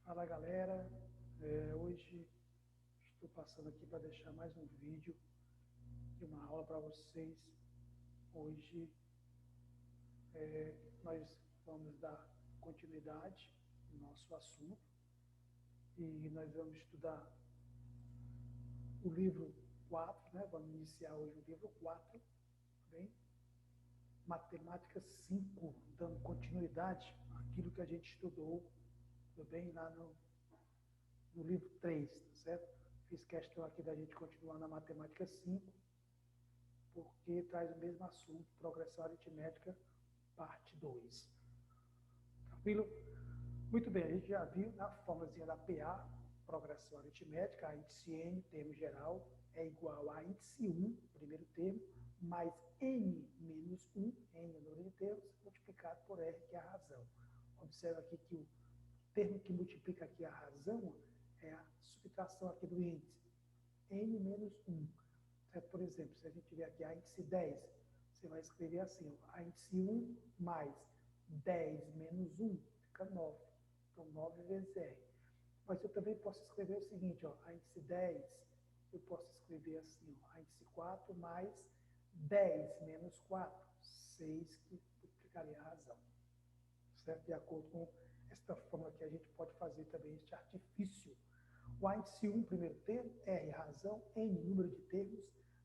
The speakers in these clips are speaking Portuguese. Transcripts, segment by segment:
Fala galera, hoje estou passando aqui para deixar mais um vídeo de uma aula para vocês. Hoje nós vamos dar continuidade no nosso assunto e nós vamos estudar o livro 4, né? Vamos iniciar hoje o livro 4, tá bem? Matemática 5, dando continuidade àquilo que a gente estudou, tudo bem? Lá no livro 3, tá certo? Fiz questão aqui da gente continuar na matemática 5, porque traz o mesmo assunto, progressão aritmética, parte 2. Tranquilo? Muito bem, a gente já viu na formulazinha da PA, progressão aritmética, a índice N, termo geral, é igual a índice 1, primeiro termo, mais N menos 1, N é o número de termos, multiplicado por R, que é a razão. Observa aqui que o termo que multiplica aqui a razão é a subtração aqui do índice, N menos 1. Certo? Por exemplo, se a gente tiver aqui a índice 10, você vai escrever assim, ó, a índice 1 mais 10 menos 1, fica 9. Então, 9 vezes R. Mas eu também posso escrever o seguinte, ó, a índice 10, eu posso escrever assim, ó, a índice 4 mais 10 menos 4, 6, que multiplicaria a razão. Certo? De acordo com esta forma que a gente pode fazer também este artifício. O índice 1, primeiro termo, R, razão, N, número de termos,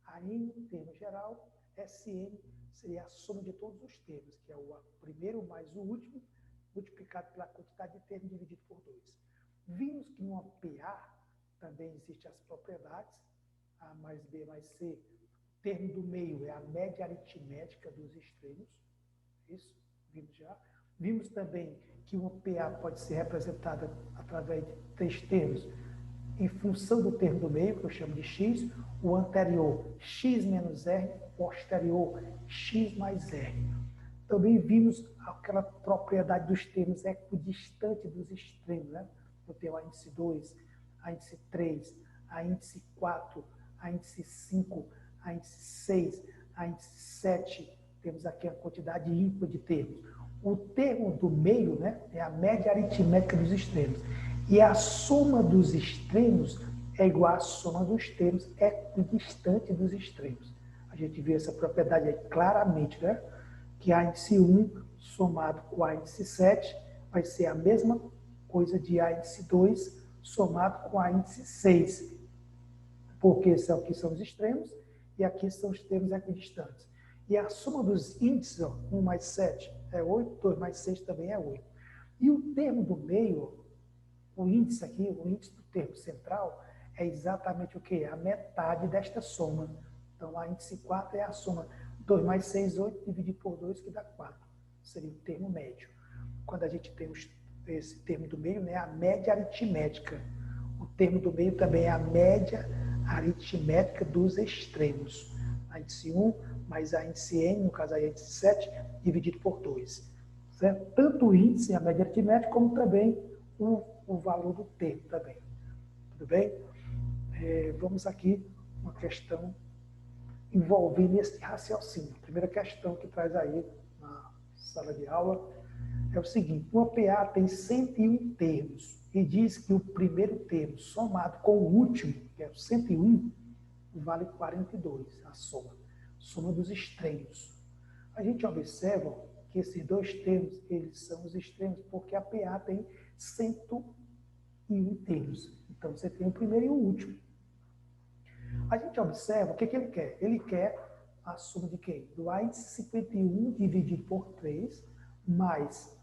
a N, termo geral, SN seria a soma de todos os termos, que é o primeiro mais o último, multiplicado pela quantidade de termos dividido por 2. Vimos que numa PA também existem as propriedades, A mais B mais C, o termo do meio é a média aritmética dos extremos, isso, vimos já. Vimos também que uma PA pode ser representada através de 3 termos, em função do termo do meio, que eu chamo de x, o anterior x menos r, o posterior x mais r. Também vimos aquela propriedade dos termos equidistantes dos extremos, né? Eu tenho a índice 2, a índice 3, a índice 4, a índice 5, a índice 6, a índice 7, temos aqui a quantidade ímpar de termos. O termo do meio, né, é a média aritmética dos extremos. E a soma dos extremos é igual à soma dos termos equidistantes dos extremos. A gente vê essa propriedade aí claramente, né? Que a índice 1 somado com a índice 7 vai ser a mesma coisa de a índice 2 somado com a índice 6. Porque aqui são os extremos e aqui são os termos equidistantes. E a soma dos índices, ó, 1 mais 7 é 8, 2 mais 6 também é 8. E o termo do meio, o índice aqui, o índice do termo central, é exatamente o que? A metade desta soma. Então, a índice 4 é a soma 2 mais 6, 8, dividido por 2, que dá 4. Seria o termo médio. Quando a gente tem esse termo do meio, né, a média aritmética. O termo do meio também é a média aritmética dos extremos. A índice 1 mais a índice N, no caso a índice 7, dividido por 2. Certo? Tanto o índice, a média aritmética, como também o valor do termo também. Tudo bem? Vamos aqui uma questão envolvendo esse raciocínio. A primeira questão que traz aí na sala de aula é o seguinte: uma PA tem 101 termos e diz que o primeiro termo somado com o último, que é o 101, vale 42, a soma dos extremos. A gente observa que esses dois termos, eles são os extremos, porque a PA tem 101 termos. Então, você tem o primeiro e o último. A gente observa o que ele quer. Ele quer a soma de quem? Do A índice 51 dividido por 3, mais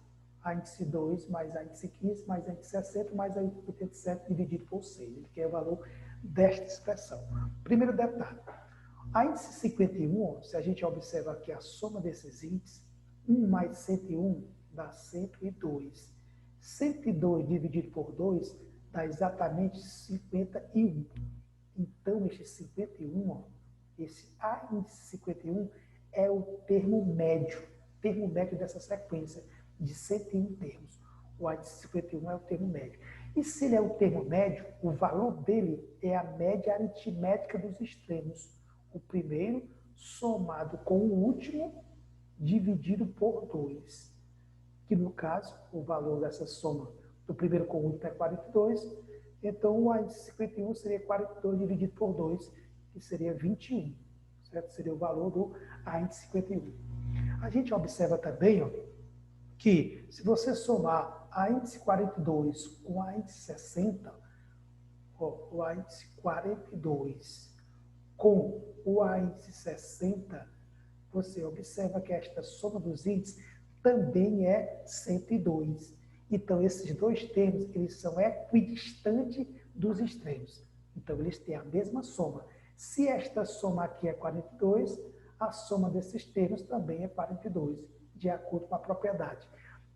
A índice 2, mais A índice 15, mais A índice 60, mais A índice 87 dividido por 6. Ele quer o valor desta expressão. Primeiro detalhe. A índice 51, se a gente observa aqui a soma desses índices, 1 mais 101 dá 102. 102 dividido por 2 dá exatamente 51. Então, este 51, ó, esse A índice 51 é o termo médio dessa sequência de 101 termos. O A índice 51 é o termo médio. E se ele é o termo médio, o valor dele é a média aritmética dos extremos. O primeiro somado com o último dividido por 2. Que no caso, o valor dessa soma do primeiro conjunto é 42, então o A índice 51 seria 42 dividido por 2, que seria 21, certo? Seria o valor do A índice 51. A gente observa também, ó, que se você somar A índice 42 com A índice 60, ó, o A índice 42 com o A índice 60, você observa que esta soma dos índices também é 102. Então, esses dois termos, eles são equidistantes dos extremos. Então, eles têm a mesma soma. Se esta soma aqui é 42, a soma desses termos também é 42, de acordo com a propriedade.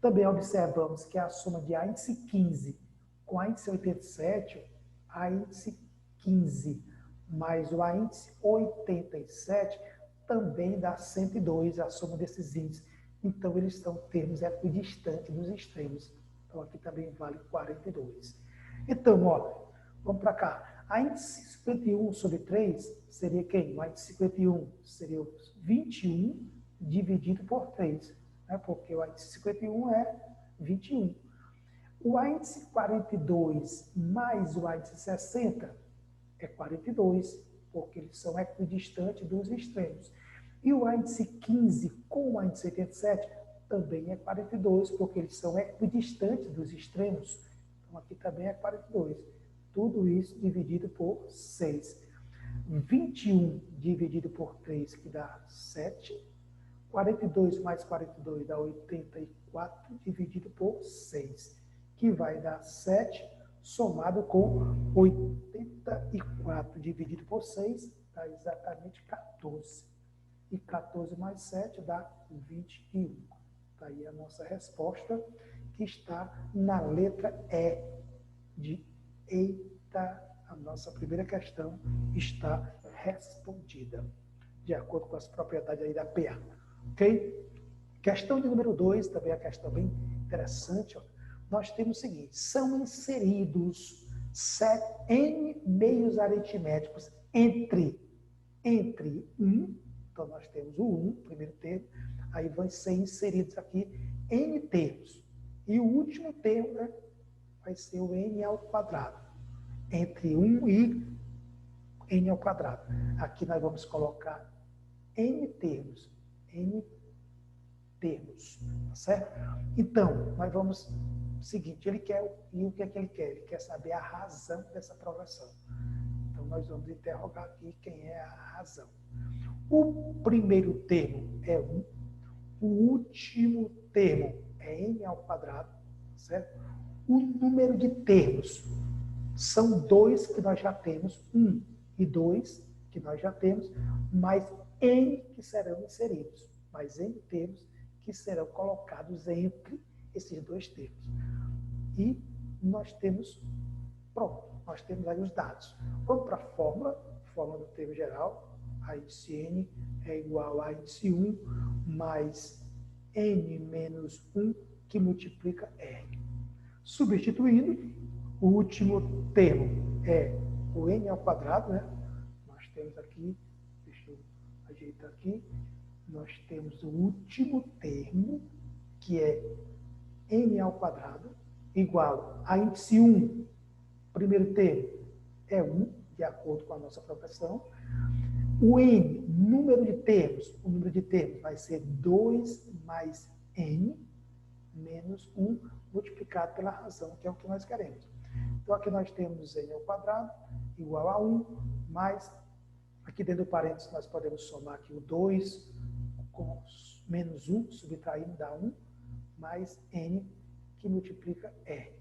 Também observamos que a soma de A índice 15 com A índice 87, A índice 15 mais o A índice 87 também dá 102, a soma desses índices. Então, eles são termos equidistantes dos extremos. Então, aqui também vale 42. Então, ó, vamos para cá. A índice 51 sobre 3 seria quem? O índice 51 seria 21 dividido por 3, né? Porque o índice 51 é 21. O índice 42 mais o índice 60 é 42, porque eles são equidistantes dos extremos. E o índice 15 com o índice 87 também é 42, porque eles são equidistantes dos extremos. Então, aqui também é 42. Tudo isso dividido por 6. 21 dividido por 3, que dá 7. 42 mais 42 dá 84, dividido por 6, que vai dar 7, somado com 84 dividido por 6, dá exatamente 14. E 14 mais 7 dá 21. Está aí a nossa resposta, que está na letra E de Eita. A nossa primeira questão está respondida, de acordo com as propriedades aí da PA. Ok? Questão de número 2, também é uma questão bem interessante. Ó. Nós temos o seguinte: são inseridos N meios aritméticos entre 1, então nós temos o 1, primeiro termo, aí vão ser inseridos aqui N termos. E o último termo, né, vai ser o N ao quadrado, entre 1 e N ao quadrado. Aqui nós vamos colocar N termos, tá certo? Então, nós vamos, seguinte, ele quer, e o que é que ele quer? Ele quer saber a razão dessa progressão. Então, nós vamos interrogar aqui quem é a razão. O primeiro termo é 1, o último termo é N ao quadrado, certo? O número de termos são 2 que nós já temos, 1 e 2 que nós já temos, mais N que serão inseridos, mais N termos que serão colocados entre esses dois termos. E nós temos, pronto, nós temos aí os dados. Vamos para a fórmula do termo geral. A índice N é igual a índice 1 mais N menos 1, que multiplica R. Substituindo, o último termo é o N ao quadrado, né? Nós temos aqui, deixa eu ajeitar aqui, nós temos o último termo, que é N ao quadrado, igual a índice 1, primeiro termo, é 1, de acordo com a nossa progressão. O N, número de termos, o número de termos vai ser 2 mais N menos 1 multiplicado pela razão, que é o que nós queremos. Então, aqui nós temos N ao quadrado igual a 1, mais, aqui dentro do parênteses, nós podemos somar aqui o 2 com menos 1, subtraindo dá 1, mais N, que multiplica R.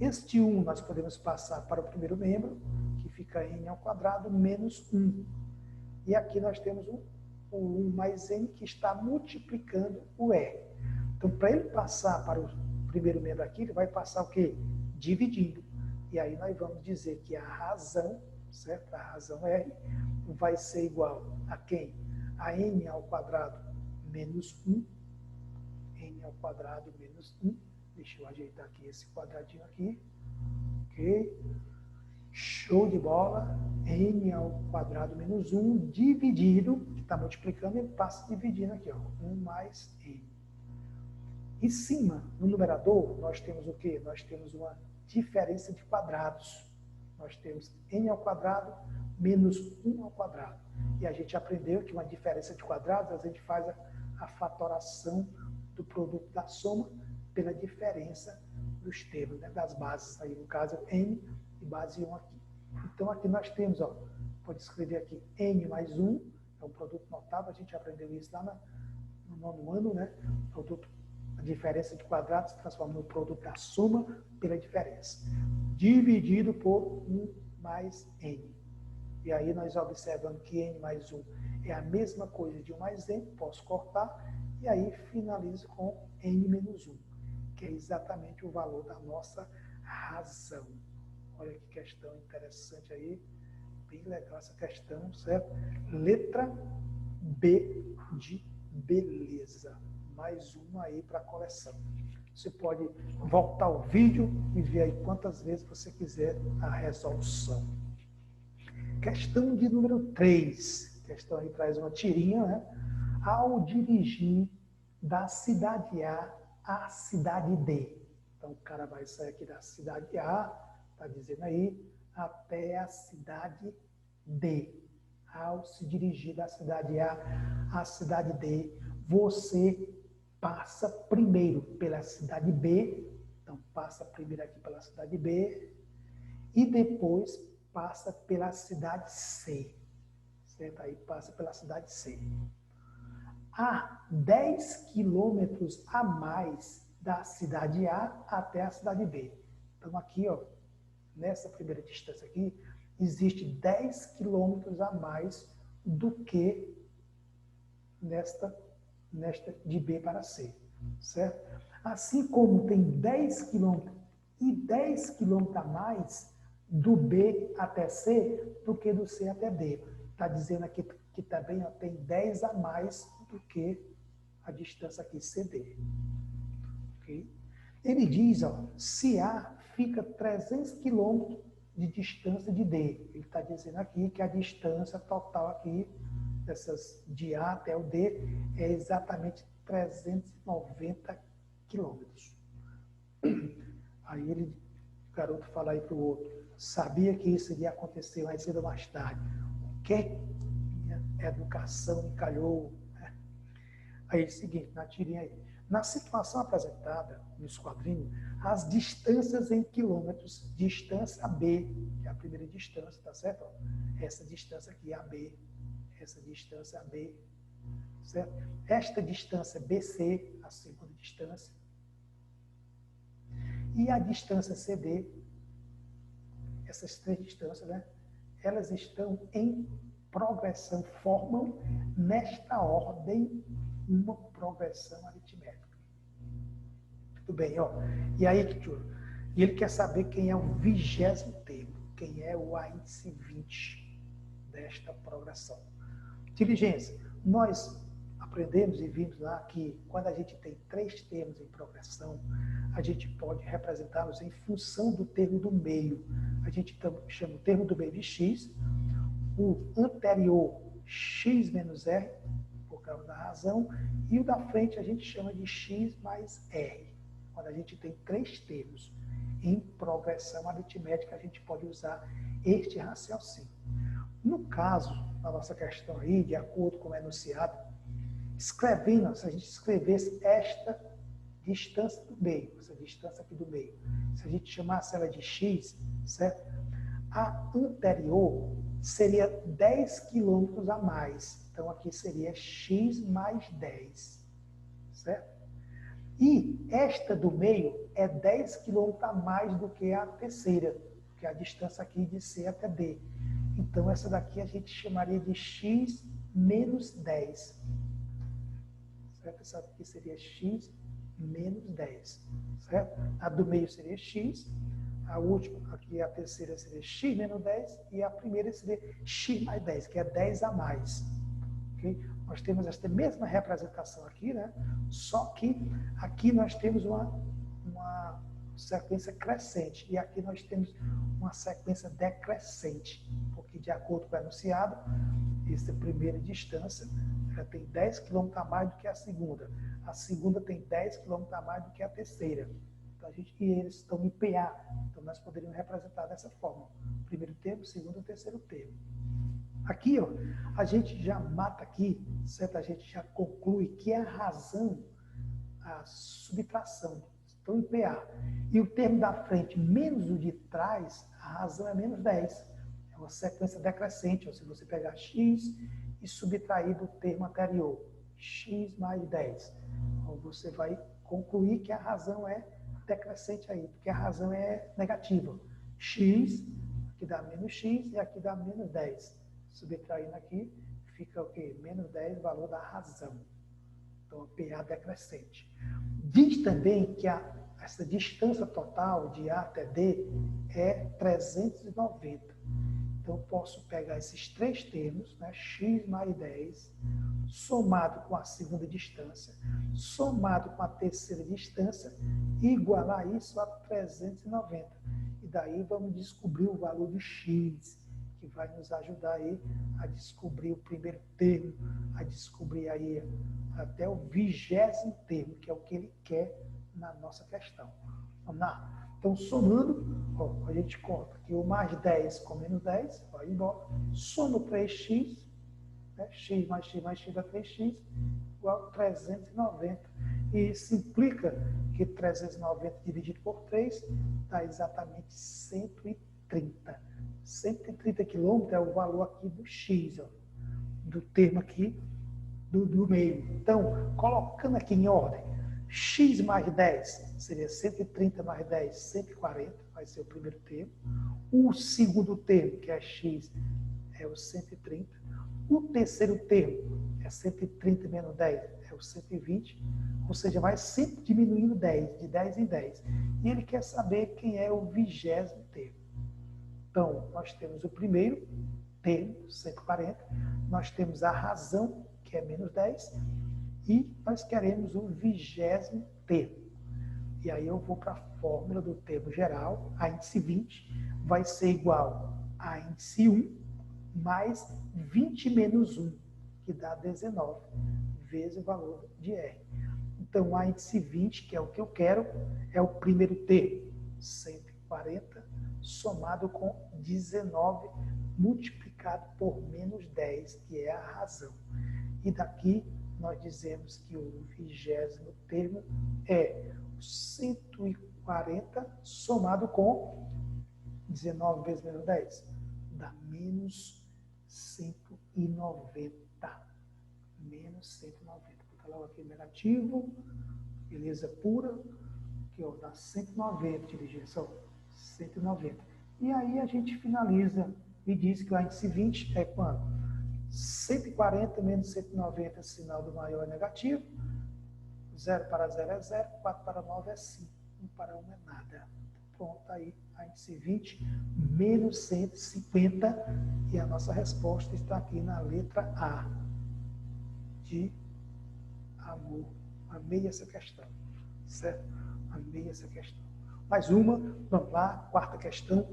Este 1 nós podemos passar para o primeiro membro, que fica N ao quadrado menos 1. E aqui nós temos o 1 mais N, que está multiplicando o R. Então, para ele passar para o primeiro membro aqui, ele vai passar o quê? Dividindo. E aí nós vamos dizer que a razão, certo? A razão R vai ser igual a quem? A N ao quadrado menos 1. N ao quadrado menos 1. Deixa eu ajeitar aqui esse quadradinho aqui. Ok? Show de bola. N ao quadrado menos 1 dividido, que está multiplicando, ele passa dividindo aqui, ó. 1 mais N. Em cima, no numerador, nós temos o quê? Nós temos uma diferença de quadrados. Nós temos n ao quadrado menos 1 ao quadrado. E a gente aprendeu que uma diferença de quadrados, a gente faz a fatoração do produto da soma pela diferença dos termos, né, das bases. Aí, no caso, n e base 1 aqui. Então, aqui nós temos, ó, pode escrever aqui, n mais 1, é um produto notável, a gente aprendeu isso lá no nono ano, né? A diferença de quadrados se transforma no produto da soma pela diferença, dividido por 1 mais n. E aí nós observamos que n mais 1 é a mesma coisa de 1 mais n, posso cortar, e aí finalizo com n menos 1, que é exatamente o valor da nossa razão. Olha que questão interessante aí, bem legal essa questão, certo? Letra B de beleza. Mais uma aí para a coleção. Você pode voltar ao vídeo e ver aí quantas vezes você quiser a resolução. Questão de número 3. Questão aí traz uma tirinha, né? Ao dirigir da cidade A à cidade D. Então o cara vai sair aqui da cidade A, está dizendo aí, até a cidade D. Ao se dirigir da cidade A à cidade D, você passa primeiro pela cidade B, então passa primeiro aqui pela cidade B, e depois passa pela cidade C, certo? Aí passa pela cidade C. A 10 quilômetros a mais da cidade A até a cidade B. Então aqui, ó, nessa primeira distância aqui, existe 10 quilômetros a mais do que nesta de B para C, certo? Assim como tem 10 quilômetros e 10 quilômetros a mais do B até C do que do C até D. Está dizendo aqui que também tem 10 a mais do que a distância aqui CD. Okay? Ele diz, ó, se A fica 300 quilômetros de distância de D. Ele está dizendo aqui que a distância total aqui dessas de A até o D é exatamente 390 quilômetros. Aí o garoto fala aí para o outro, sabia que isso iria acontecer mais cedo ou mais tarde. O que? Minha educação me calhou. Aí é o seguinte, na tirinha aí. Na situação apresentada no quadrinho, as distâncias em quilômetros, distância B, que é a primeira distância, tá certo? Essa distância aqui é a B. Essa distância AB, certo? Esta distância BC, a segunda distância, e a distância CD, essas três distâncias, né? Elas estão em progressão, formam nesta ordem uma progressão aritmética. Tudo bem, ó. E aí, e ele quer saber quem é o 20º termo, quem é o índice 20 desta progressão. Diligência. Nós aprendemos e vimos lá que quando a gente tem 3 termos em progressão, a gente pode representá-los em função do termo do meio. A gente chama o termo do meio de x, o anterior x menos r, por causa da razão, e o da frente a gente chama de x mais r. Quando a gente tem 3 termos em progressão aritmética, a gente pode usar este raciocínio. No caso, na nossa questão aí, de acordo com o enunciado, escrevendo, se a gente escrevesse esta distância do meio, essa distância aqui do meio, se a gente chamasse ela de x, certo? A anterior seria 10 quilômetros a mais. Então, aqui seria x mais 10, certo? E esta do meio é 10 quilômetros a mais do que a terceira, que é a distância aqui de C até D. Então, essa daqui a gente chamaria de x menos 10. Certo? Essa aqui seria x menos 10. Certo? A do meio seria x. A última, aqui a terceira seria x menos 10. E a primeira seria x mais 10, que é 10 a mais. Okay? Nós temos esta mesma representação aqui, né? Só que aqui nós temos uma sequência crescente. E aqui nós temos uma sequência decrescente. Porque, de acordo com o enunciado, essa primeira distância ela tem 10 km a mais do que a segunda. A segunda tem 10 quilômetros a mais do que a terceira. Então, e eles estão em PA. Então, nós poderíamos representar dessa forma. Primeiro termo, segundo e terceiro termo. Aqui, ó, a gente já mata aqui, certo? A gente já conclui que é a razão, a subtração. Estão em PA. E o termo da frente menos o de trás, a razão é menos 10. É uma sequência decrescente. Ou se você pegar x e subtrair do termo anterior, x mais 10. Então, você vai concluir que a razão é decrescente aí, porque a razão é negativa. X, aqui dá menos x e aqui dá menos 10. Subtraindo aqui, fica o quê? Menos 10, valor da razão. Então, a PA decrescente. Diz também que essa distância total de A até D é 390. Então, eu posso pegar esses três termos, né, x mais 10, somado com a segunda distância, somado com a terceira distância, e igualar isso a 390. E daí vamos descobrir o valor de x, que vai nos ajudar aí a descobrir o primeiro termo, a descobrir aí até o 20º termo, que é o que ele quer na nossa questão. Vamos lá? Então, somando, ó, a gente conta que o mais 10 com menos 10, vai embora, soma 3x, né? X mais x mais x dá 3x, igual a 390. E isso implica que 390 dividido por 3 dá exatamente 130. 130 quilômetros é o valor aqui do x, ó, do termo aqui do meio. Então, colocando aqui em ordem, x mais 10 seria 130 mais 10, 140, vai ser o primeiro termo. O segundo termo, que é x, é o 130. O terceiro termo é 130 menos 10, é o 120. Ou seja, vai sempre diminuindo 10, de 10 em 10. E ele quer saber quem é o 20º termo. Então, nós temos o primeiro termo, 140. Nós temos a razão, que é menos 10. E nós queremos o 20º termo. E aí eu vou para a fórmula do termo geral. A índice 20 vai ser igual a índice 1 mais 20 menos 1, que dá 19, vezes o valor de R. Então, a índice 20, que é o que eu quero, é o primeiro termo, 140, somado com 19, multiplicado por menos 10, que é a razão. E daqui nós dizemos que o 20º termo é 140 somado com 19 vezes menos 10, dá menos 190. Menos 190. Vou logo aqui negativo, beleza pura, que ó, dá 190, diligência, 190. E aí a gente finaliza e diz que o índice 20 é quanto? 140 menos 190, sinal do maior é negativo. 0 para 0 é 0, 4 para 9 é 5, 1 para 1 é nada. Pronto, aí a índice 20 menos 150 e a nossa resposta está aqui na letra A, de amor. Amei essa questão, certo? Amei essa questão. Mais uma, vamos lá, quarta questão.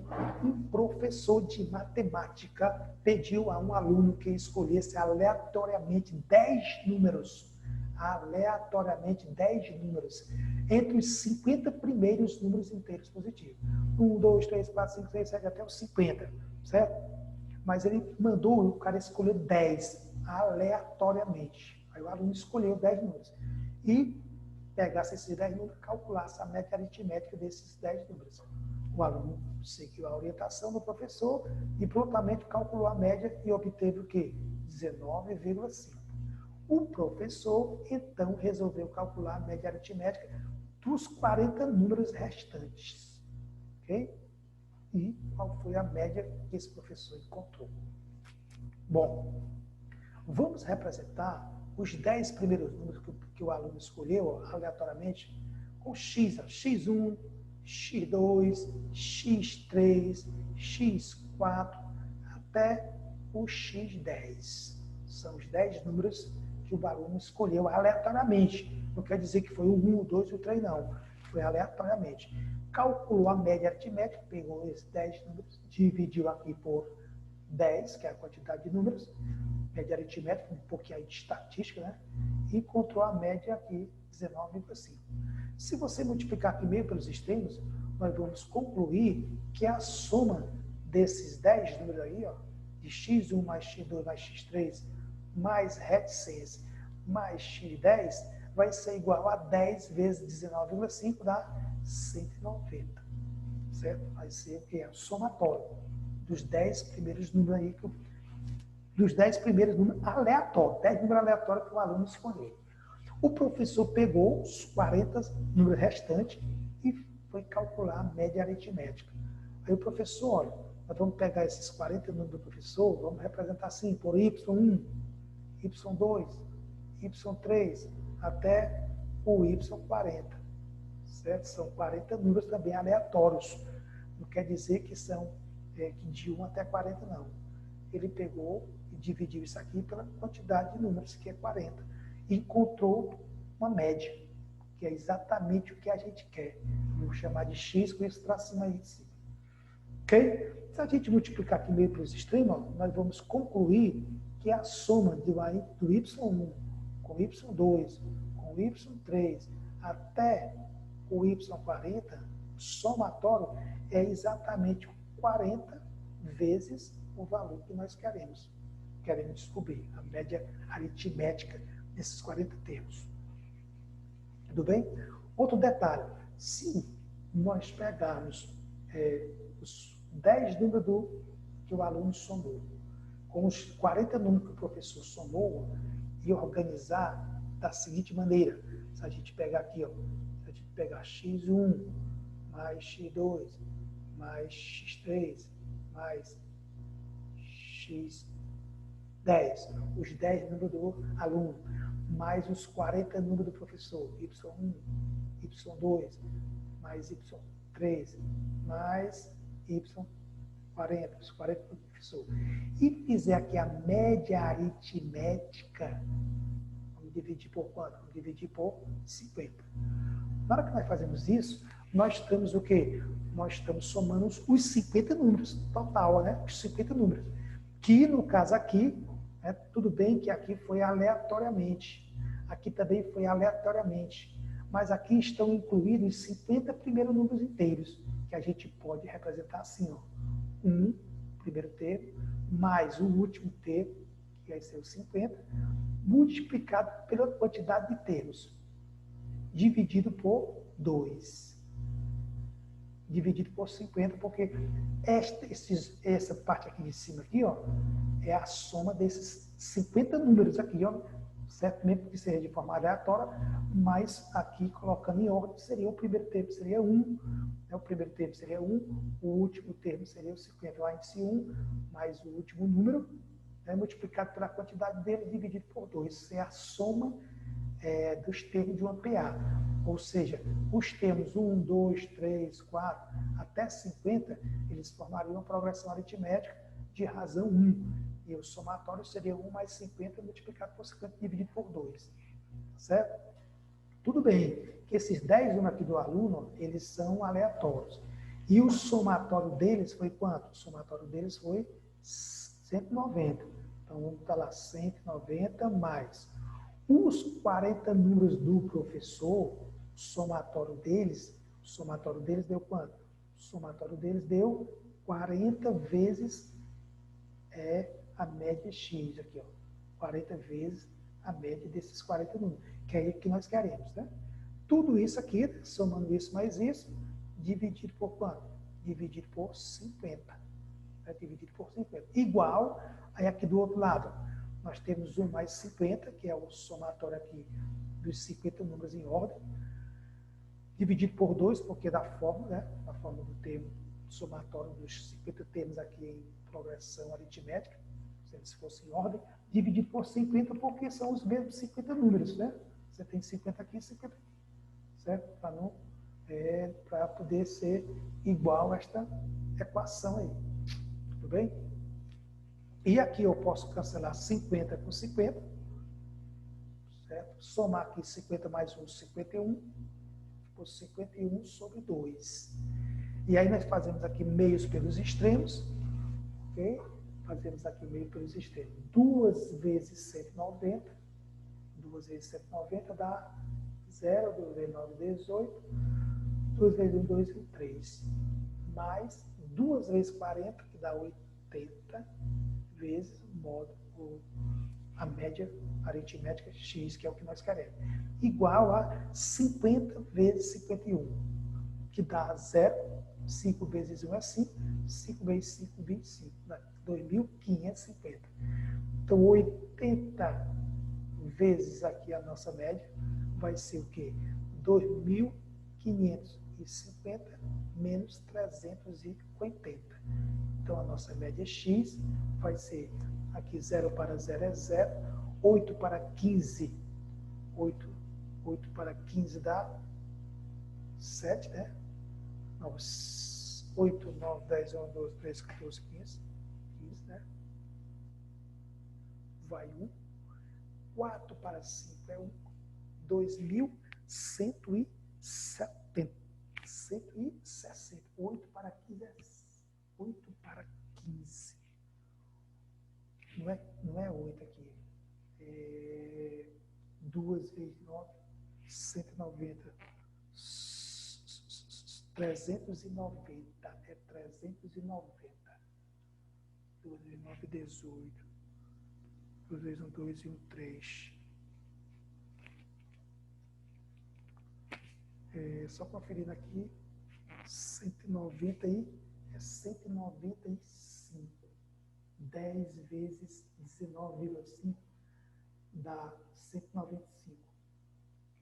Um professor de matemática pediu a um aluno que escolhesse aleatoriamente 10 números. Aleatoriamente 10 números entre os 50 primeiros números inteiros positivos. 1, 2, 3, 4, 5, 6, 7, até os 50, certo? Mas ele mandou o cara escolher 10 aleatoriamente. Aí o aluno escolheu 10 números. E pegasse esses 10 números, calculasse a média aritmética desses 10 números. O aluno seguiu a orientação do professor e prontamente calculou a média e obteve o quê? 19,5. O professor, então, resolveu calcular a média aritmética dos 40 números restantes. Ok? E qual foi a média que esse professor encontrou? Bom, vamos representar os 10 primeiros números que o aluno escolheu aleatoriamente com x, x1, x2, x3, x4, até o x10. São os 10 números que o aluno escolheu aleatoriamente. Não quer dizer que foi o 1, o 2 e o 3, não. Foi aleatoriamente. Calculou a média aritmética, pegou esses 10 números, dividiu aqui por 10, que é a quantidade de números, média aritmética, um pouquinho aí de estatística, né? E encontrou a média aqui, 19,5. Se você multiplicar aqui meio pelos extremos, nós vamos concluir que a soma desses 10 números aí, ó, de x1 mais x2 mais x3, mais reticência, mais x10, vai ser igual a 10 vezes 19,5, dá 190. Certo? Vai ser o que? É o somatório dos 10 primeiros números aí, dos 10 primeiros números aleatórios, 10 números aleatórios que o aluno escolheu. O professor pegou os 40 números restantes e foi calcular a média aritmética. Aí o professor, olha, nós vamos pegar esses 40 números do professor, vamos representar assim, por y1, y2, y3, até o y40. Certo? São 40 números também aleatórios. Não quer dizer que são de 1 até 40, não. Ele pegou e dividiu isso aqui pela quantidade de números, que é 40. E encontrou uma média, que é exatamente o que a gente quer. Vamos chamar de x com esse tracinho aí de cima. Ok? Se a gente multiplicar aqui meio pelos extremos, nós vamos concluir que a soma do y1 com y2 com y3 até o y40, somatório, é exatamente 40 vezes o valor que nós queremos. Queremos descobrir a média aritmética desses 40 termos. Tudo bem? Outro detalhe, se nós pegarmos os 10 números que o aluno somou, com os 40 números que o professor somou, e organizar da seguinte maneira. Se a gente pegar aqui, ó, se a gente pegar x1 mais x2 mais x3 mais x10, os 10 números do aluno, mais os 40 números do professor, y1, y2, mais y3, mais y40, os 40 do professor. E fizer aqui a média aritmética, vamos dividir por quanto? Vamos dividir por 50. Na hora que nós fazemos isso, nós estamos o quê? Nós estamos somando os 50 números total, né? Os 50 números. Que, no caso aqui, né, tudo bem que aqui foi aleatoriamente. Aqui também foi aleatoriamente. Mas aqui estão incluídos os 50 primeiros números inteiros, que a gente pode representar assim, ó. 1, primeiro termo, mais o último termo, que vai ser o 50, multiplicado pela quantidade de termos, dividido por 2. Dividido por 50, porque essa parte aqui de cima, aqui, ó, é a soma desses 50 números aqui, ó, certo? Mesmo que seja de forma aleatória, mas aqui, colocando em ordem, seria o primeiro termo, seria 1, né? O primeiro termo seria 1, o último termo seria o 50, o índice 1, mais o último número, né, multiplicado pela quantidade dele, dividido por 2. Isso é a soma dos termos de uma PA. Ou seja, os termos 1, 2, 3, 4, até 50, eles formariam uma progressão aritmética de razão 1. E o somatório seria 1 mais 50 multiplicado por 50 dividido por 2. Certo? Tudo bem que esses 10 números aqui do aluno, eles são aleatórios. E o somatório deles foi quanto? O somatório deles foi 190. Então, vamos botar lá 190 mais os 40 números do professor, o somatório deles deu quanto? O somatório deles deu 40 vezes a média x aqui, ó. 40 vezes a média desses 40 números, que é o que nós queremos, né? Tudo isso aqui, somando isso mais isso, dividido por quanto? Dividido por 50. Dividido por 50. Igual, aí aqui do outro lado, nós temos 1 mais 50, que é o somatório aqui dos 50 números em ordem, dividido por 2, porque da forma, né? A forma do termo somatório dos 50 termos aqui em progressão aritmética, se eles fossem em ordem, dividido por 50, porque são os mesmos 50 números, né? Você tem 50 aqui e 50 aqui, certo? Para poder ser igual a esta equação aí. Tudo bem? E aqui eu posso cancelar 50 com 50, certo? Somar aqui 50 mais 1, 51, por 51 sobre 2. E aí nós fazemos aqui meios pelos extremos, ok? Fazemos aqui meio pelos extremos. 2 vezes 190, 2 vezes 190 dá 0, 2 vezes 9, 18, 2 vezes 1, 2 e 3, mais 2 vezes 40, que dá 80, vezes o módulo, a média aritmética x, que é o que nós queremos, igual a 50 vezes 51, que dá 0, 5 vezes 1 é 5, 5 vezes 5, 25, dá 2.550. Então, 80 vezes aqui a nossa média vai ser o quê? 2.550 menos 380. Então, a nossa média x vai ser, aqui 0 para 0 é 0, 8 para 15, 8 para 15 dá 7, né? Não, 8, 9, 10, 11, 12, 13, 14, 15, né? Vai 1. 4 para 5 é 1. 2.170. 160. 8 para 15 é 8 para 15. Não é 8 aqui. 2 vezes 9, 190. 390. É 390. 2 vezes 9, 18. 2 vezes 1, 2 e 1, 3. Só conferindo aqui, 190 aí é 195. 10 vezes 19,5 dá 195.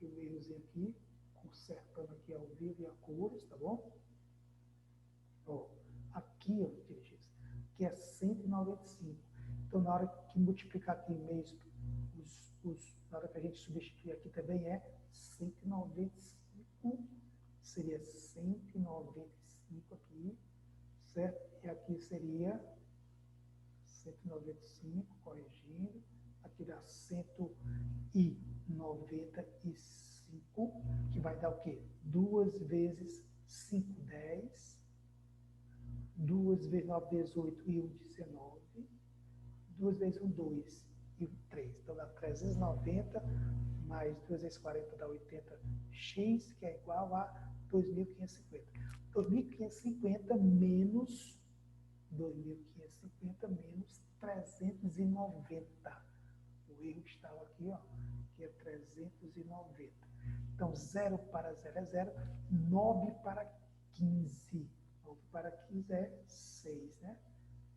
Eu um errozinho aqui, consertando aqui ao vivo e a cores, tá bom? Ó, aqui, ó, aqui é 195. Então, na hora que multiplicar aqui em meios, na hora que a gente substituir aqui também é 195, seria 195 aqui, certo? E aqui seria 195, corrigindo, aqui dá 195, que vai dar o quê? 2 vezes 5, 10, 2 vezes 9, 18 e 1, 19, 2 vezes 1, 2 e 1, 3. Então dá 390, mais 2 vezes 40 dá 80x, que é igual a 2.550. 2.550 menos 2.550 menos 390. O erro estava aqui, ó, que é 390. Então, 0 para 0 é 0, 9 para 15. 9 para 15 é 6, né?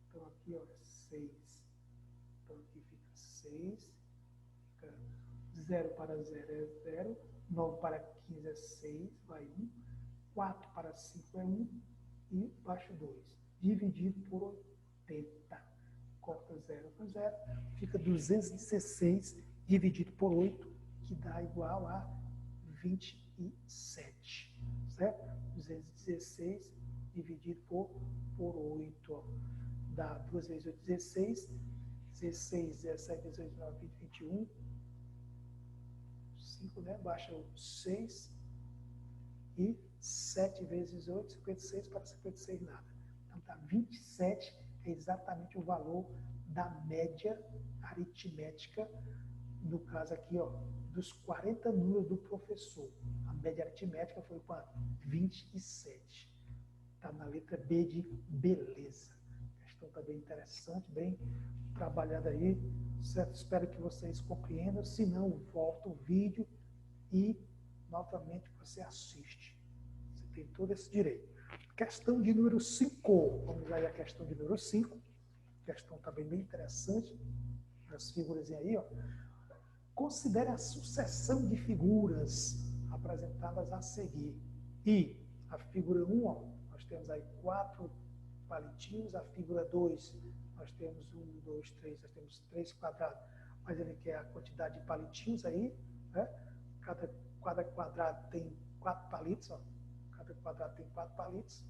Então, aqui, ó, 6. Então, aqui fica 6. Fica 0 para 0 é 0. 9 para 15 é 6, vai 1. 4 para 5 é 1. E baixo 2. Dividido por 80. Corta 0 com 0. Fica 216 dividido por 8, que dá igual a 27. Certo? 216 dividido por 8. Ó. Dá 2 vezes 8, 16. 16, 17, 18, 19, 20, 21. 5, né? Baixa o 6. E 7 vezes 8, 56 para 56 nada. Então tá 27, é exatamente o valor da média aritmética, no caso aqui, ó, dos 40 números do professor. A média aritmética foi quanto? 27. Tá na letra B de beleza. A questão tá bem interessante, bem trabalhada aí, certo? Espero que vocês compreendam. Se não, volta o vídeo e novamente você assiste. Você tem todo esse direito. Questão de número 5. Vamos aí a questão de número 5. A questão também bem interessante. As figuras aí, ó. Considere a sucessão de figuras apresentadas a seguir. E a figura 1, ó, nós temos aí 4 palitinhos. A figura 2, nós temos 1, 2, 3, nós temos 3 quadrados. Mas ele quer a quantidade de palitinhos aí, né? Cada quadrado tem 4 palitos, ó. Cada quadrado tem 4 palitos.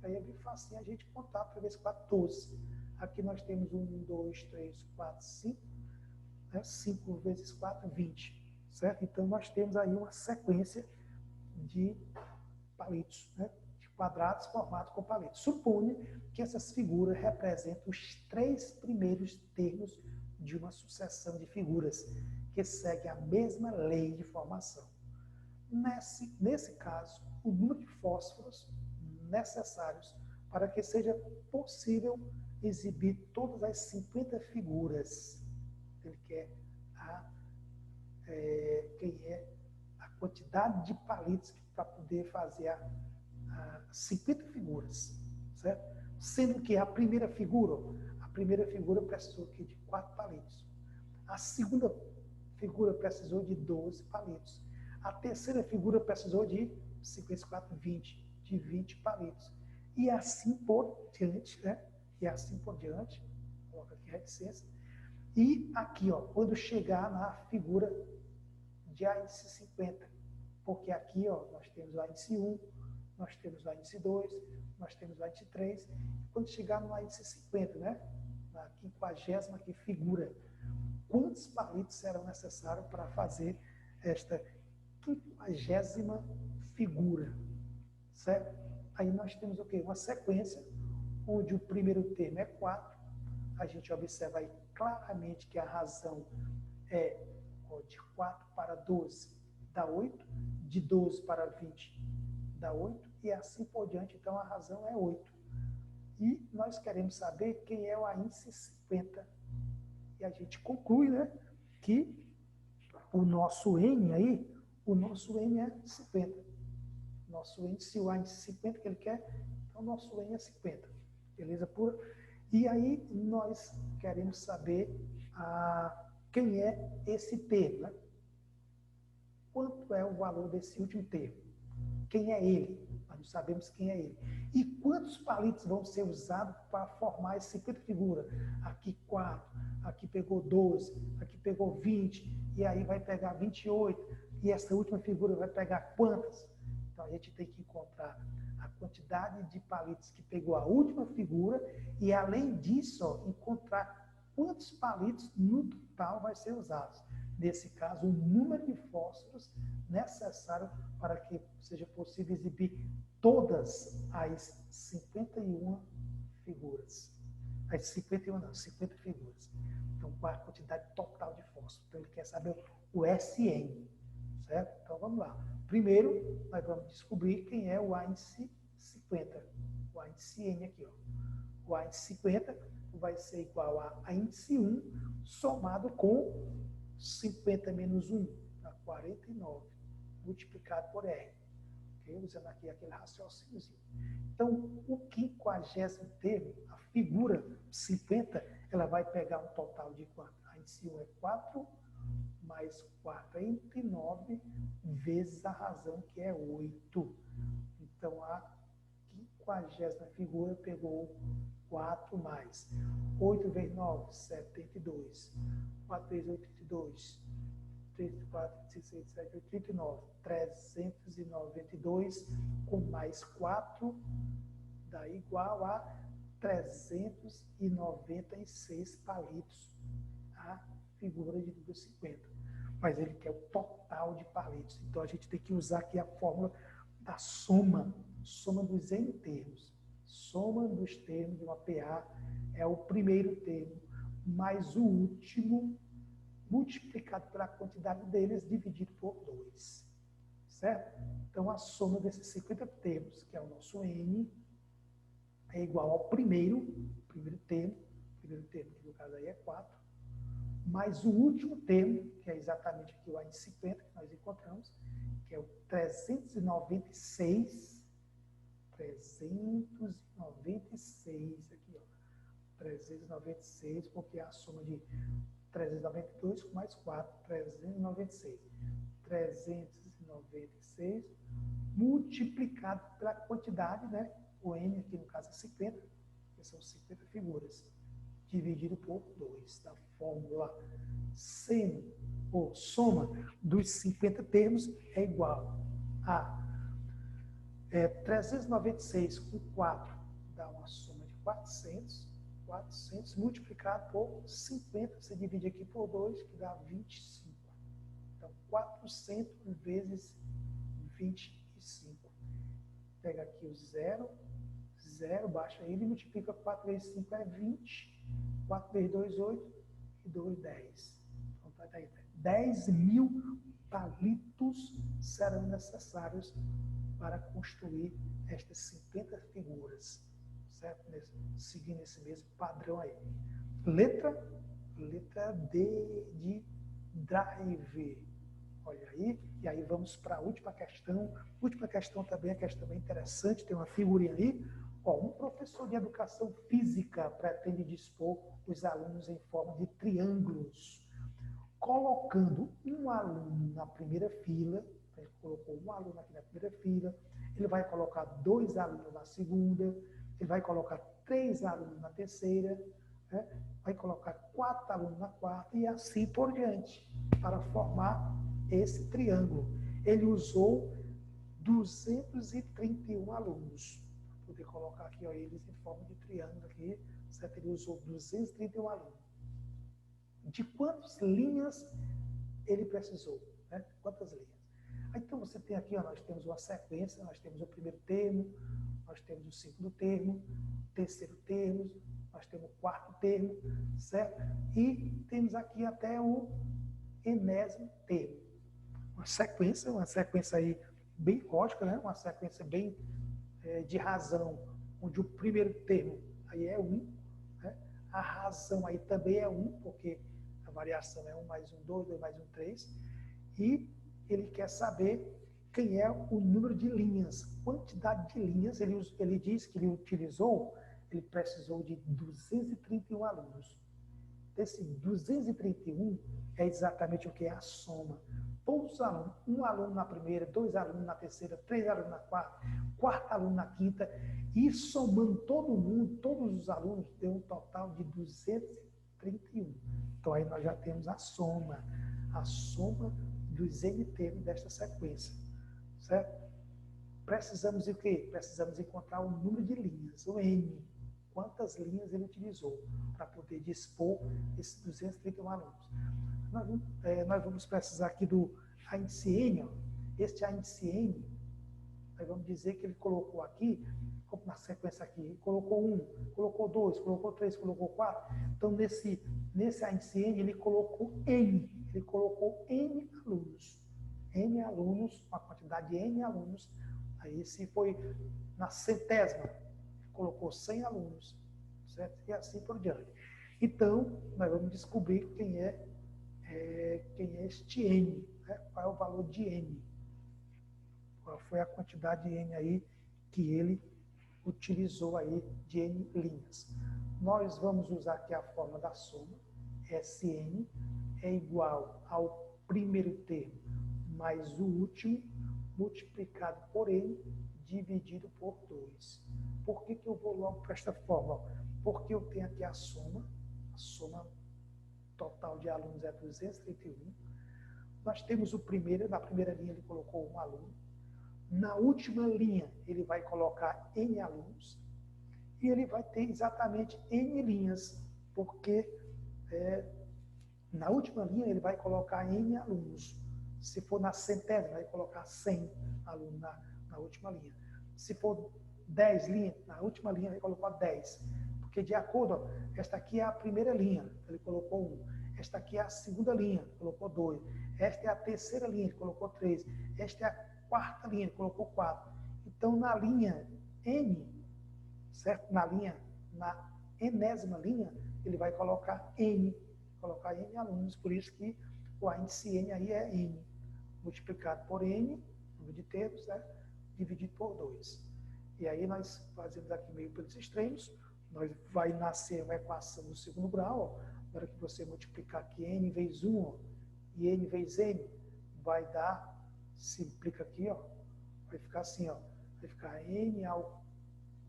Aí é bem fácil a gente contar para ver se 14. Aqui nós temos 1, 2, 3, 4, 5. Né? 5 vezes 4, 20. Certo? Então nós temos aí uma sequência de palitos, né? De quadrados formados com palitos. Suponha que essas figuras representam os 3 primeiros termos de uma sucessão de figuras que segue a mesma lei de formação. Nesse caso, o número de fósforos necessários para que seja possível exibir todas as 50 figuras. Ele quer a quantidade de palitos para poder fazer a 50 figuras, certo? Sendo que a primeira figura precisou aqui de 4 palitos. A segunda figura precisou de 12 palitos. A terceira figura precisou de 54, 20, de 20 palitos. E assim por diante, né? E assim por diante, coloca aqui reticência. E aqui, ó, quando chegar na figura de a índice 50, porque aqui, ó, nós temos o índice 1, nós temos o índice 2, nós temos o índice 3, quando chegar no índice 50, né, na 50ª aqui figura, quantos palitos serão necessários para fazer esta 50ª figura, certo? Aí nós temos o quê? Uma sequência, onde o primeiro termo é 4, a gente observa aí claramente que a razão é de 4 para 12 dá 8, de 12 para 20 dá 8, e assim por diante, então a razão é 8. E nós queremos saber quem é o índice 50. E a gente conclui, né, que o nosso N aí, o nosso N é 50. Nosso N, se o índice 50 que ele quer, então o nosso N é 50. Beleza pura? E aí nós queremos saber quem é esse termo, né? Quanto é o valor desse último termo? Quem é ele? Nós não sabemos quem é ele. E quantos palitos vão ser usados para formar esse 50 figuras? Aqui 4, aqui pegou 12, aqui pegou 20, e aí vai pegar 28, e essa última figura vai pegar quantas? Então a gente tem que encontrar a quantidade de palitos que pegou a última figura, e além disso, ó, encontrar quantos palitos no total vai ser usados. Nesse caso, o número de fósforos necessário para que seja possível exibir todas as 51 figuras. As 51 não, 50 figuras. Então, qual a quantidade total de fósforo? Então, ele quer saber o SN, certo? Então, vamos lá. Primeiro, nós vamos descobrir quem é o índice 50. O índice N aqui, ó. O índice 50 vai ser igual a índice 1 somado com 50 menos 1, dá 49, multiplicado por R. Okay? Usando aqui aquele raciocíniozinho. Então, o 50º termo, a figura 50, ela vai pegar um total de quanto? A índice 1 é 4, mais 49, vezes a razão, que é 8. Então, a 50ª figura pegou 4 mais 8 vezes 9, 72. 4 vezes 82, 3, 4, 6, 7, 8, 39, 392, com mais 4, dá igual a 396 palitos, a figura de número 50. Mas ele quer o total de palitos. Então, a gente tem que usar aqui a fórmula da soma dos N termos. Soma dos termos de uma PA é o primeiro termo, mais o último, multiplicado pela quantidade deles, dividido por 2. Certo? Então, a soma desses 50 termos, que é o nosso N, é igual ao primeiro termo, que no caso aí é 4, mais o último termo, que é exatamente aqui o índice 50, que nós encontramos, que é o 396, aqui, ó. 396, porque é a soma de 392 com mais 4, 396. 396 multiplicado pela quantidade, né? O N aqui no caso é 50, que são 50 figuras, dividido por 2, da fórmula seno, ou soma dos 50 termos é igual a 396 com 4, dá uma soma de 400 multiplicado por 50, você divide aqui por 2, que dá 25. Então, 400 vezes 25. Pega aqui o 0, baixa ele e multiplica 4 vezes 5 é 20, 4 vezes 2, 8, e 2, 10. Então, tá aí, 10 mil palitos serão necessários para construir estas 50 figuras, certo? Seguindo esse mesmo padrão aí. Letra D de drive. Olha aí, e aí vamos para a última questão. Última questão também, a questão bem interessante, tem uma figurinha aí. Ó, um professor de educação física pretende dispor os alunos em forma de triângulos, colocando um aluno na primeira fila. Ele colocou um aluno aqui na primeira fila, ele vai colocar 2 alunos na segunda, ele vai colocar 3 alunos na terceira, né? Vai colocar 4 alunos na quarta e assim por diante, para formar esse triângulo. Ele usou 231 alunos. Vou poder colocar aqui, ó, eles em forma de triângulo aqui, certo? Ele usou 231 alunos. De quantas linhas ele precisou, né? Quantas linhas? Então você tem aqui, ó, nós temos uma sequência, nós temos o primeiro termo, nós temos o segundo termo, o terceiro termo, nós temos o quarto termo, certo? E temos aqui até o enésimo termo. Uma sequência aí bem lógica, né? Uma sequência bem de razão, onde o primeiro termo aí é 1, né? A razão aí também é 1, porque a variação é 1 mais 1, 2, 2 mais 1, 3. E ele quer saber quem é o número de linhas, quantidade de linhas. Ele diz que ele precisou de 231 alunos. Esse 231 é exatamente o que é a soma. Todos os alunos, um aluno na primeira, 2 alunos na terceira, 3 alunos na quarta, 4 alunos na quinta, e somando todo mundo, todos os alunos, deu um total de 231. Então aí nós já temos a soma dos N termos desta sequência, certo? Precisamos de quê? Precisamos encontrar o número de linhas, o N. Quantas linhas ele utilizou para poder dispor esses 231 alunos. Nós vamos precisar aqui do índice N. Este índice N, nós vamos dizer que ele colocou aqui, na sequência aqui, ele colocou 1, colocou 2, colocou 3, colocou 4. Então, nesse índice N, ele colocou N. Ele colocou N alunos. N alunos, uma quantidade de N alunos. Aí, se foi na centésima, colocou 100 alunos, certo? E assim por diante. Então, nós vamos descobrir quem é este N, né? Qual é o valor de N. Qual foi a quantidade de N aí que ele utilizou aí de N linhas. Nós vamos usar aqui a forma da soma. Sn é igual ao primeiro termo mais o último, multiplicado por N, dividido por 2. Por que eu vou logo para esta forma? Porque eu tenho aqui a soma total de alunos é 231. Nós temos o primeiro, na primeira linha ele colocou 1 aluno. Na última linha ele vai colocar N alunos. E ele vai ter exatamente N linhas, porque na última linha ele vai colocar N alunos. Se for na centésima, vai colocar 100 alunos na última linha. Se for 10 linhas, na última linha ele colocou 10. Porque de acordo, esta aqui é a primeira linha, ele colocou 1. Esta aqui é a segunda linha, colocou 2. Esta é a terceira linha, ele colocou 3. Esta é a quarta linha, ele colocou 4. Então, na linha N, certo? Na enésima linha, ele vai colocar N alunos, por isso que o índice N aí é N, multiplicado por N, número de termos, né? Dividido por 2. E aí nós fazemos aqui meio pelos extremos, vai nascer uma equação do segundo grau, ó. Na hora que você multiplicar aqui N vezes 1, ó, e N vezes N, vai dar, simplifica aqui, ó, vai ficar assim, ó, vai ficar N ao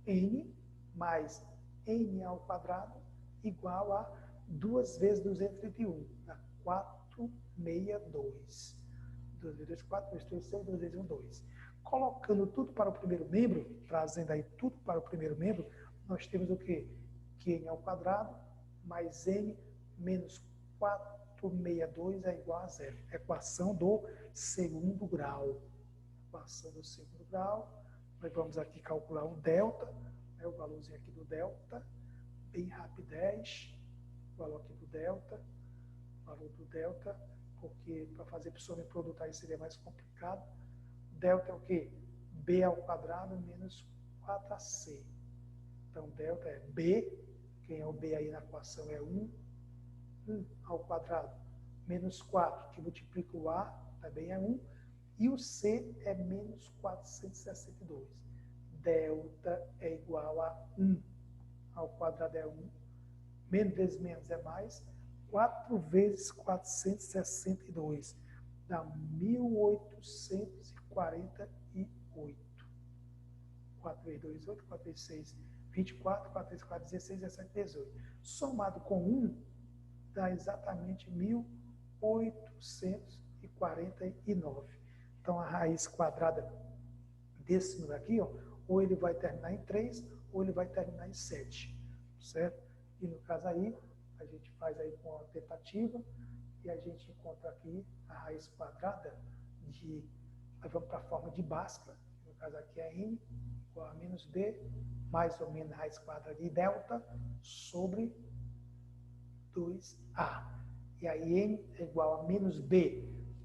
N mais N ao quadrado igual a 2 vezes 231, dá 462. 2 vezes 4, 2 vezes 6, 2 vezes 1, 2. Colocando tudo para o primeiro membro, trazendo aí tudo para o primeiro membro, nós temos o quê? Que N ao quadrado mais N menos 462 é igual a 0. Equação do segundo grau. Equação do segundo grau. Nós vamos aqui calcular o delta, né, o valorzinho aqui do delta, bem rapidez. O valor aqui do delta, valor do delta, porque para fazer por sobreproduto aí seria mais complicado. Delta é o quê? B ao quadrado menos 4AC. Então, delta é B, quem é o B aí na equação é 1 ao quadrado menos 4, que multiplica o A, também é 1, e o C é menos 462. Delta é igual a 1 ao quadrado é 1, menos vezes menos é mais, 4 vezes 462 dá 1848. 4 vezes 2, 8, 4 vezes 6, 24, 4 vezes 4, 16, 17, 18. Somado com 1, dá exatamente 1849. Então, a raiz quadrada desse número aqui, ó, ou ele vai terminar em 3, ou ele vai terminar em 7, certo? E no caso aí, a gente faz aí com a tentativa, e a gente encontra aqui a raiz quadrada de, nós vamos para a forma de Bhaskara, no caso aqui é n igual a menos b, mais ou menos a raiz quadrada de delta, sobre 2a. E aí n é igual a menos b,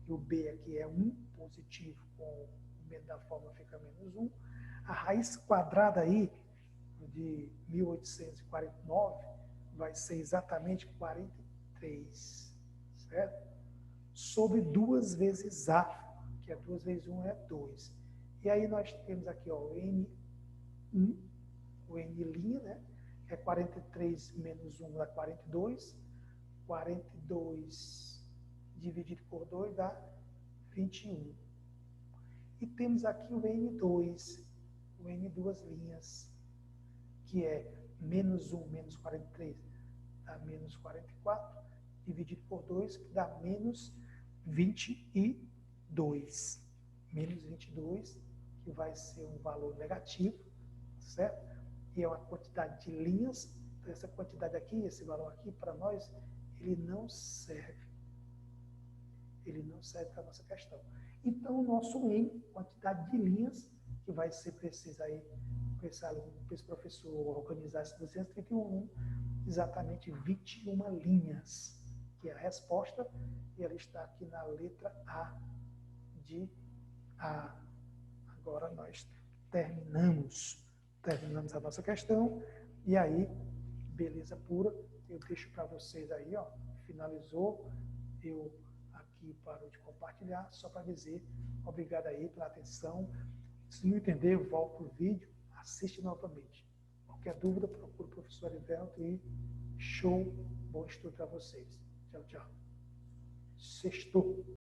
e o b aqui é 1, positivo, com o menos da forma fica menos 1. A raiz quadrada aí, de 1849, vai ser exatamente 43, certo? Sobre 2 vezes a, que é 2 vezes 1 é 2. E aí nós temos aqui, ó, o N1, o N', né? É 43 menos 1 dá 42. 42 dividido por 2 dá 21. E temos aqui o N2, o N duas linhas, que é menos 1 menos 43 dá menos 44, dividido por 2, que dá menos 22. Menos 22, que vai ser um valor negativo, certo? E é uma quantidade de linhas. Então, essa quantidade aqui, esse valor aqui, para nós, ele não serve. Ele não serve para a nossa questão. Então, o nosso N, quantidade de linhas, que vai ser preciso aí, para esse aluno, para esse professor organizar esse 231, exatamente 21 linhas, que é a resposta, e ela está aqui na letra A de A. Agora nós terminamos a nossa questão, e aí, beleza pura, eu deixo para vocês aí, ó, finalizou, eu aqui paro de compartilhar, só para dizer obrigado aí pela atenção. Se não entender, volta o vídeo, assiste novamente. Qualquer dúvida, procura o professor Arivelto e show, bom estudo para vocês. Tchau, tchau. Sextou.